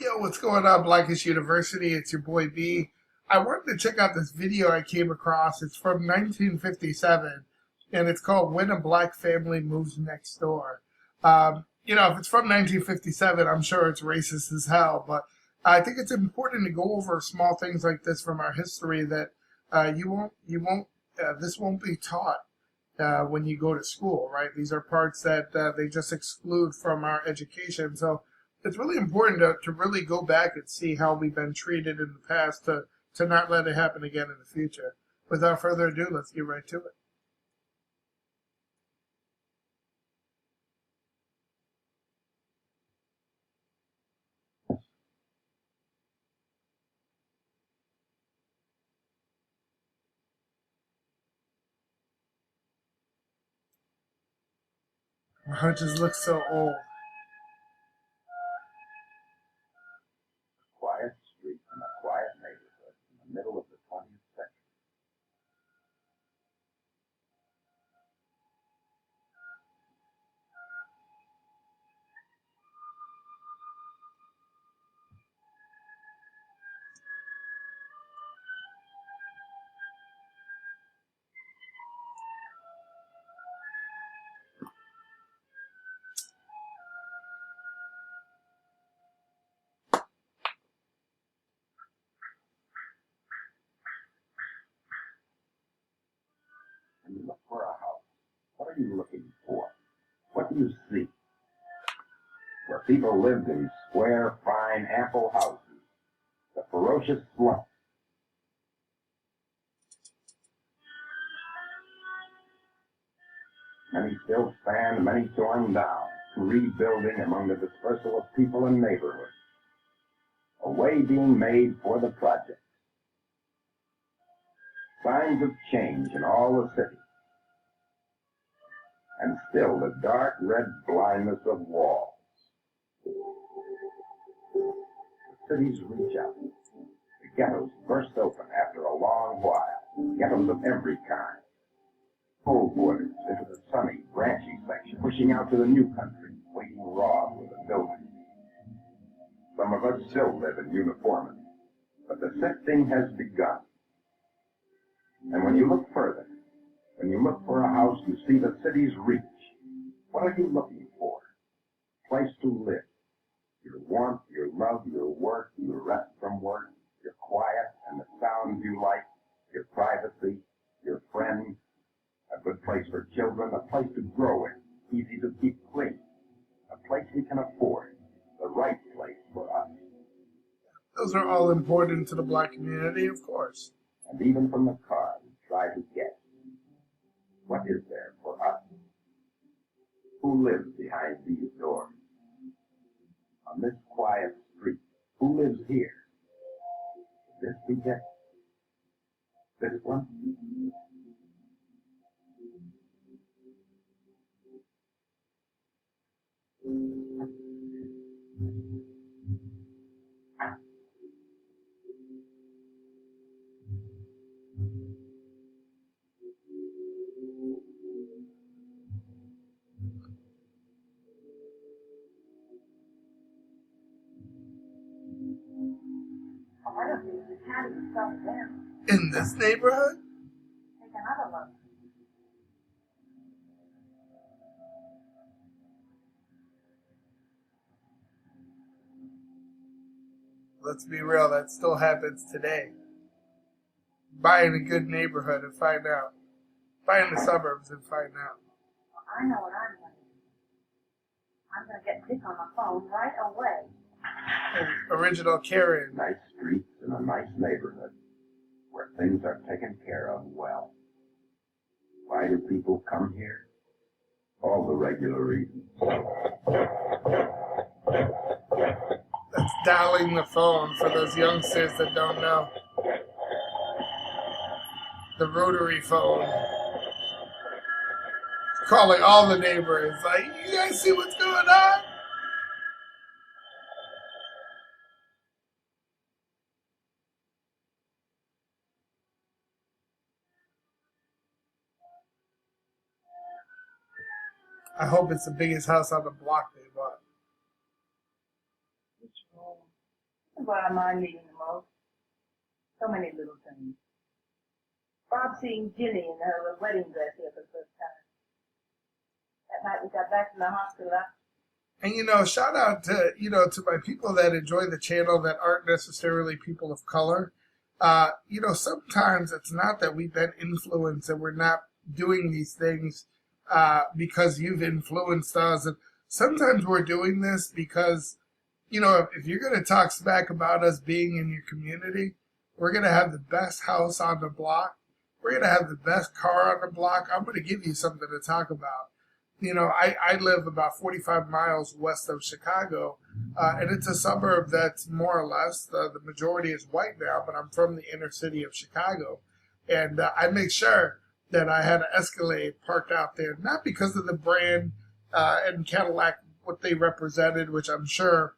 Yo, what's going on, Blackish University? It's your boy B. I wanted to check out this video I came across. It's from 1957, and it's called When a Black Family Moves Next Door. If it's from 1957, I'm sure it's racist as hell, but I think it's important to go over small things like this from our history that this won't be taught when you go to school, right? These are parts that they just exclude from our education. So it's really important to really go back and see how we've been treated in the past to not let it happen again in the future. Without further ado, let's get right to it. My heart just looks so old. Quiet street in a quiet neighborhood in the middle of the 20th century. When you look for a house, what are you looking for? What do you see? Where people lived in square, fine, ample houses, the ferocious slums. Many still stand, many torn down, rebuilding among the dispersal of people and neighborhoods. A way being made for the project. Signs of change in all the cities. And still the dark red blindness of walls. The cities reach out. The ghettos burst open after a long while. Ghettos of every kind. Coal borders into the sunny, branchy section, pushing out to the new country, waiting raw for the building. Some of us still live in uniformity, but the sifting has begun. And when you look further, when you look for a house, you see the city's reach. What are you looking for? Place to live. Your warmth, your love, your work, your rest from work, your quiet and the sounds you like, your privacy, your friends, a good place for children, a place to grow in, easy to keep clean, a place we can afford, the right place for us. Those are all important to the Black community, of course. And even from the car, we try to guess. What is there for us? Who lives behind these doors? On this quiet street, who lives here? This be guessed? This one? I don't think the cat is settled down. In this neighborhood? Take another look. Let's be real, that still happens today. Buy in a good neighborhood and find out. Buy in the suburbs and find out. Well, I know what I'm going to do. I'm going to get Dick on the phone right away. Original Karen. Nice streets in a nice neighborhood where things are taken care of well. Why do people come here? All the regular reasons. That's dialing the phone for those youngsters that don't know. The rotary phone. Calling all the neighbors. Like, you guys see what's going on? I hope it's the biggest house on the block they bought. Which roll? That's what I mind meeting the most. So many little things. Bob seeing Ginny in her wedding dress here for the first time. That night we got back from the hospital. And shout out to to my people that enjoy the channel that aren't necessarily people of color. Sometimes it's not that we've been influenced and we're not doing these things because you've influenced us. And sometimes we're doing this because, if you're going to talk smack about us being in your community, we're going to have the best house on the block. We're going to have the best car on the block. I'm going to give you something to talk about. I live about 45 miles west of Chicago, and it's a suburb that's more or less, the majority is white now, but I'm from the inner city of Chicago. And I make sure that I had an Escalade parked out there, not because of the brand and Cadillac, what they represented, which I'm sure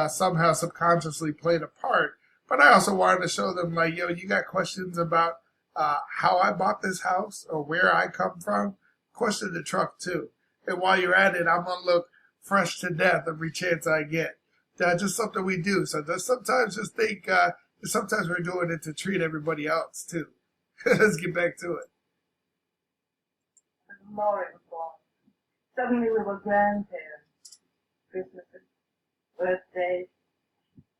somehow subconsciously played a part, but I also wanted to show them, like, you got questions about how I bought this house or where I come from? Question the truck, too. And while you're at it, I'm going to look fresh to death every chance I get. That's just something we do. So sometimes just think, sometimes we're doing it to treat everybody else, too. Let's get back to it. Lauren was born. Suddenly we were grandparents. Christmases, birthdays.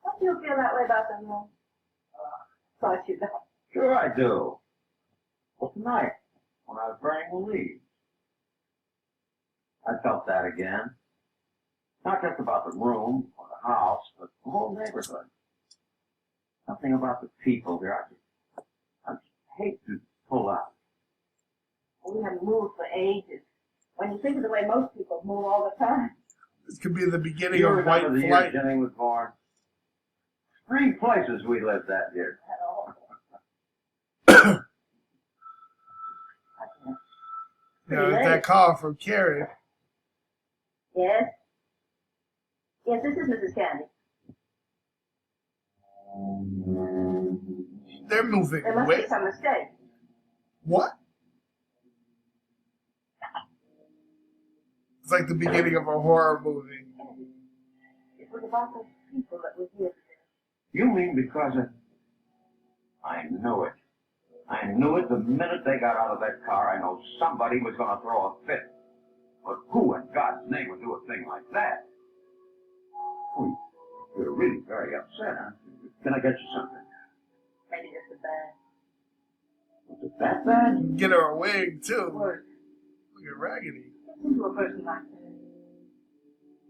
Don't you feel that way about them, Mom? Of course you don't. Sure I do. Well, tonight, when I was burning the leaves, I felt that again. Not just about the room or the house, but the whole neighborhood. Something about the people here. I just hate to pull out. We haven't moved for ages. When you think of the way most people move all the time. This could be the beginning You of white remember the flight. year Jenny was born? 3 places we lived that year. That call from Karen. Yes? Yes, this is Mrs. Candy. They're moving. There must be some mistake. What? It's like the beginning of a horror movie. It was about the people that were here today. You mean because I knew it. I knew it the minute they got out of that car. I know somebody was going to throw a fit. But who in God's name would do a thing like that? Oh, you're really very upset, huh? Can I get you something? Maybe just a bad Was it that bad? Get her a wig, too. word. Look at Raggedy. Listen to a person like that.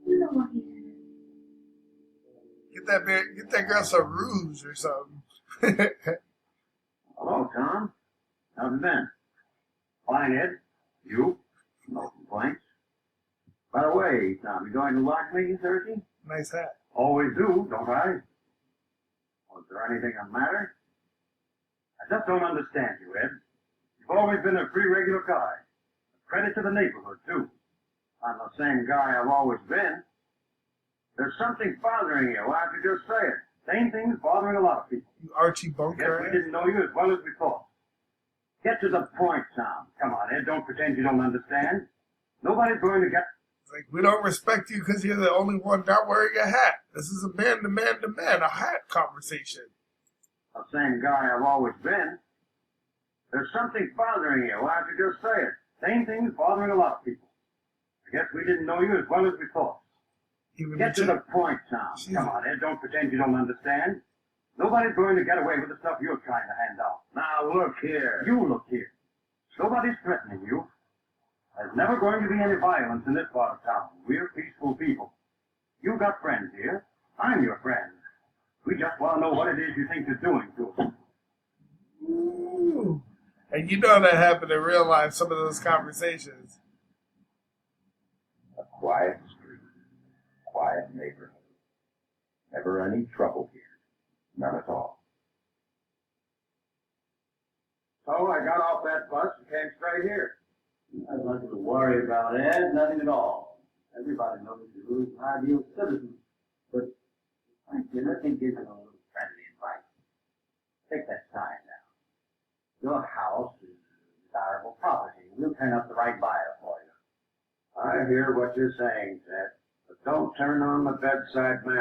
You know what he said? Get that girl some rouge or something. Hello, Tom. How's it been? Fine, Ed. You? No complaints. By the way, Tom, you going to lock meeting Thursday? Nice hat. Always do, don't I? Was there anything the matter? I just don't understand you, Ed. You've always been a pretty regular guy. A credit to the neighborhood, too. I'm the same guy I've always been. There's something bothering you. Why don't you just say it? Same thing's bothering a lot of people. You Archie Guess Bunker. we didn't know you as well as we thought. Get to the point, Tom. Come on, Ed. Don't pretend you don't understand. Nobody's going to get... It's like, we don't respect you because you're the only one not wearing a hat. This is a man-to-man-to-man, a hat conversation. The same guy I've always been. There's something bothering you. Why don't you just say it? Same thing's bothering a lot of people. I guess we didn't know you as well as we thought. Even Get to the point, Tom. Come on, Ed. Don't pretend you don't understand. Nobody's going to get away with the stuff you're trying to hand out. Now, look here. You look here. Nobody's threatening you. There's never going to be any violence in this part of town. We're peaceful people. You've got friends here. I'm your friend. We just want to know what it is you think you're doing to us. Ooh. And you know that happened in real life, some of those conversations. A quiet street. Quiet neighborhood. Never any trouble here. None at all. So I got off that bus and came straight here. There's nothing to worry about, Ed. Nothing at all. Everybody knows you're an ideal citizen. But let me give you a little friendly advice. Take that sign down. Your house is desirable property. We'll turn up the right buyer for you. I hear what you're saying, Ted. But don't turn on the bedside manner.